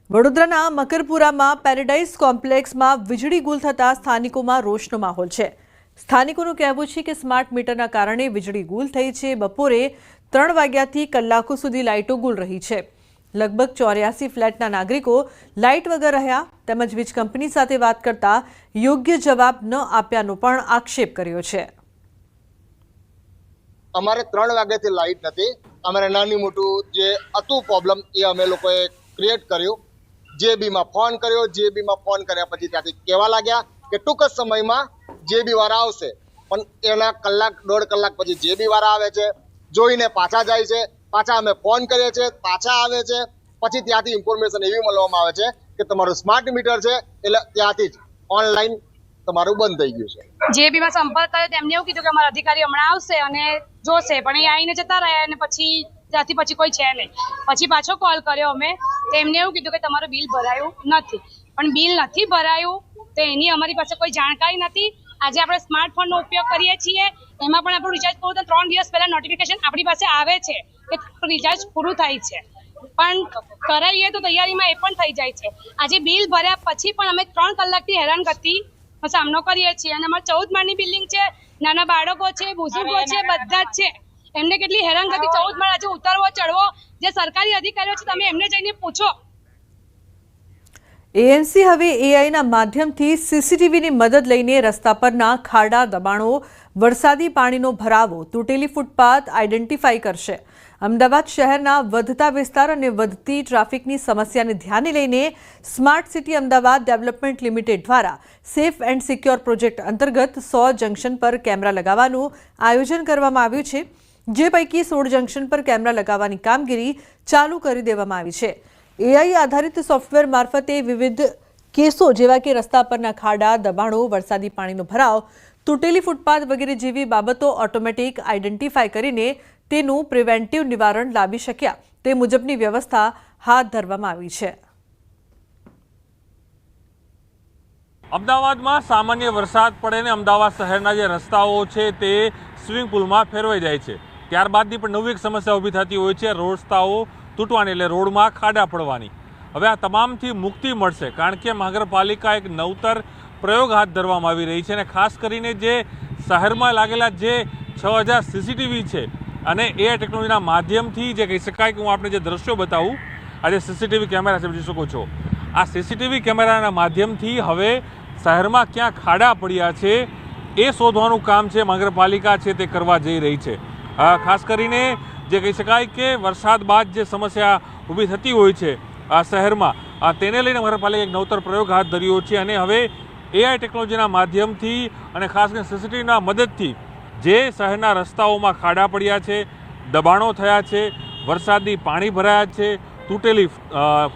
વડોદરાના મકરપુરામાં પેરેડાઇઝ કોમ્પ્લેક્સમાં વીજળી ગુલ થતા સ્થાનિકોમાં રોષનો માહોલ છે। સ્થાનિકોનું કહેવું છે કે સ્માર્ટ મીટરના કારણે વીજળી ગુલ થઈ છે। બપોરે 3 વાગ્યાથી કલાકો સુધી લાઇટો ગુલ રહી છે। લગભગ 84 ફ્લેટના નાગરિકો લાઇટ વગર રહ્યા તેમજ વીજ કંપની સાથે વાત કરતા યોગ્ય જવાબ ન આપ્યાનો પણ આક્ષેપ કર્યો છે। અમારે 3 વાગ્યાથી લાઇટ નથી। અમારે નાની મોટું જે હતું પ્રોબ્લેમ એ અમે લોકોએ ક્રિએટ કર્યું। જેબીમાં ફોન કર્યો, જેબીમાં ફોન કર્યા પછી ત્યાંથી કહેવા લાગ્યા કે ટૂંક જ સમયમાં જેબી વાળા આવશે, પણ એના કલાક 1.5 કલાક પછી જેબી વાળા આવે છે, જોઈને પાછા જાય છે। પાછા અમે ફોન કરીએ છીએ, પાછા આવે છે। પછી ત્યાંથી ઇન્ફોર્મેશન એવી મળવામાં આવે છે કે તમારું સ્માર્ટ મીટર છે એટલે ત્યાંથી જ ઓનલાઈન તમારું બંધ થઈ ગયું છે। જેબીમાં સંપર્ક કર્યો તેમને એવું કીધું કે અમારા અધિકારી હમણાં આવશે અને જોશે, પણ એ આવીને જતા રહ્યા અને ત્યાંથી પછી કોઈ છે નહીં। પછી પાછો કોલ કર્યો અમે, તેમને એવું કીધું કે તમારું બિલ ભરાયું નથી, પણ બિલ નથી ભરાયું તો એની અમારી પાસે કોઈ જાણકારી નથી। આજે આપણે સ્માર્ટફોનનો ઉપયોગ કરીએ છીએ, એમાં પણ આપણું રિચાર્જ પૂરું તો 3 દિવસ પહેલા નોટિફિકેશન આપણી પાસે આવે છે કે રિચાર્જ પૂરું થાય છે, પણ કરાવીએ તો તૈયારીમાં એ પણ થઈ જાય છે। આજે બિલ ભર્યા પછી પણ અમે 3 કલાકથી હેરાનગતિનો સામનો કરીએ છીએ અને અમારે 14 માળની બિલ્ડિંગ છે, નાના બાળકો છે, બુઝુર્ગો છે, બધા જ છે। એમને કેટલી હેરાનગતિ 14 માળ આજે ઉતરવો ચડવો, જે સરકારી અધિકારીઓ છે તમે એમને જઈને પૂછો। એએમસી હવે એઆઈના માધ્યમથી સીસીટીવીની મદદ લઈને રસ્તા પરના ખાડા, દબાણો, વરસાદી પાણીનો ભરાવો, તૂટેલી ફૂટપાથ આઈડેન્ટિફાઈ કરશે। અમદાવાદ શહેરના વધતા વિસ્તાર અને વધતી ટ્રાફિકની સમસ્યાને ધ્યાને લઈને smart city Ahmedabad development limited દ્વારા સેફ એન્ડ સિક્યોર પ્રોજેક્ટ અંતર્ગત 100 જંકશન પર કેમેરા લગાવવાનું આયોજન કરવામાં આવ્યું છે, જે પૈકી 16 જંકશન પર કેમેરા લગાવવાની કામગીરી ચાલુ કરી દેવામાં આવી છે। એઆઈ આધારિત સોફ્ટવેર મારફતે વિવિધ કેસો જેવા કે રસ્તા પરના ખાડા, દબાણો, વરસાદી પાણીનો ભરાવ, તૂટેલી ફૂટપાથ વગેરે જેવી બાબતો ઓટોમેટિક આઈડેન્ટિફાઈ કરીને તેનું પ્રિવેન્ટિવ નિવારણ લાવી શક્યા તે મુજબની વ્યવસ્થા હાથ ધરવામાં આવી છે। અમદાવાદમાં સામાન્ય વરસાદ પડે ને અમદાવાદ શહેરના જે રસ્તાઓ છે તે સ્વિમિંગ પુલમાં ફેરવાઈ જાય છે। ત્યારબાદની પણ નવી એક સમસ્યા ઊભી થતી હોય છે, રસ્તાઓ તૂટવાની એટલે રોડમાં ખાડા પડવાની। હવે આ તમામથી મુક્તિ મળશે, કારણ કે મહાનગરપાલિકા એક નવતર પ્રયોગ હાથ ધરવામાં આવી રહી છે અને ખાસ કરીને જે શહેરમાં લાગેલા જે 6000 સીસીટીવી છે અને એ ટેકનોલોજીના માધ્યમથી જે કહી શકાય કે હું આપણે જે દ્રશ્યો બતાવું, આ જે સીસીટીવી કેમેરા છે જોઈ શકો છો, આ સીસીટીવી કેમેરાના માધ્યમથી હવે શહેરમાં ક્યાં ખાડા પડ્યા છે એ શોધવાનું કામ છે મહાનગરપાલિકા છે તે કરવા જઈ રહી છે। ખાસ કરીને જે કહી શકાય કે વરસાદ બાદ જે સમસ્યા ઊભી થતી હોય છે આ શહેરમાં, તેને લઈને મહાનગરપાલિકાએ એક નવતર પ્રયોગ હાથ ધર્યો છે અને હવે એઆઈ ટેકનોલોજીના માધ્યમથી અને ખાસ કરીને સીસીટીવીના મદદથી જે શહેરના રસ્તાઓમાં ખાડા પડ્યા છે, દબાણો થયા છે, વરસાદી પાણી ભરાયા છે, તૂટેલી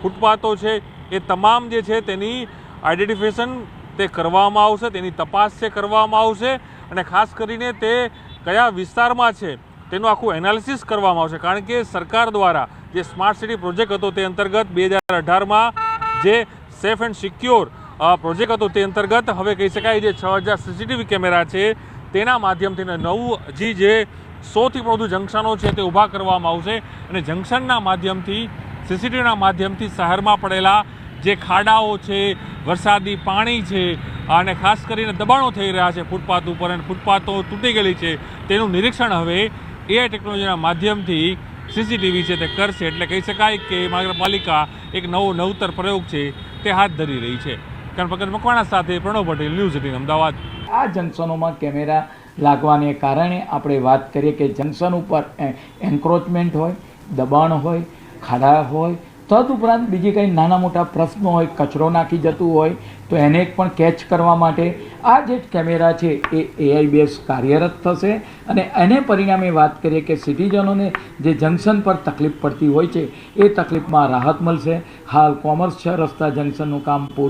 ફૂટપાથો છે, એ તમામ જે છે તેની આઈડેન્ટિફિકેશન તે કરવામાં આવશે, તેની તપાસ છે કરવામાં આવશે અને ખાસ કરીને તે કયા વિસ્તારમાં છે તેનું આખું એનાલિસિસ કરવામાં આવશે। કારણ કે સરકાર દ્વારા જે સ્માર્ટ સિટી પ્રોજેક્ટ હતો તે અંતર્ગત 2018માં જે સેફ એન્ડ સિક્યોર પ્રોજેક્ટ હતો તે અંતર્ગત હવે કહી શકાય જે 6000 સીસીટીવી કેમેરા છે તેના માધ્યમથી નવું જે 100થી પણ વધુ જંકશનો છે તે ઊભા કરવામાં આવશે અને જંકશનના માધ્યમથી સીસીટીવીના માધ્યમથી શહેરમાં પડેલા જે ખાડાઓ છે, વરસાદી પાણી છે અને ખાસ કરીને દબાણો થઈ રહ્યા છે ફૂટપાથ ઉપર અને ફૂટપાથો તૂટી ગયેલી છે તેનું નિરીક્ષણ હવે એઆઈ ટેકનોલોજીના માધ્યમથી સીસીટીવી છે તે કરશે। એટલે કહી શકાય કે મહાનગરપાલિકા એક નવતર પ્રયોગ છે તે હાથ ધરી રહી છે। કનપકડ મકવાણા સાથે પ્રણવ પટેલ, ન્યૂઝ 18 અમદાવાદ। આ જંકશનોમાં કેમેરા લાગવાને કારણે આપણે વાત કરીએ કે જંકશન ઉપર એન્ક્રોચમેન્ટ હોય, દબાણ હોય, ખાડા હોય, તદુપરાંત બીજી કંઈ નાના મોટા પ્રશ્નો હોય, કચરો નાખી જતું હોય તો એને પણ કેચ કરવા માટે આ જે કેમેરા છે એ એઆઈ બેઝ કાર્યરત થશે અને એને પરિણામે વાત કરીએ કે સિટીઝનોને જે જંકશન પર તકલીફ પડતી હોય છે એ તકલીફમાં રાહત મળશે। હાલ કોમર્સ 6 રસ્તા જંકશનનું કામ પૂરું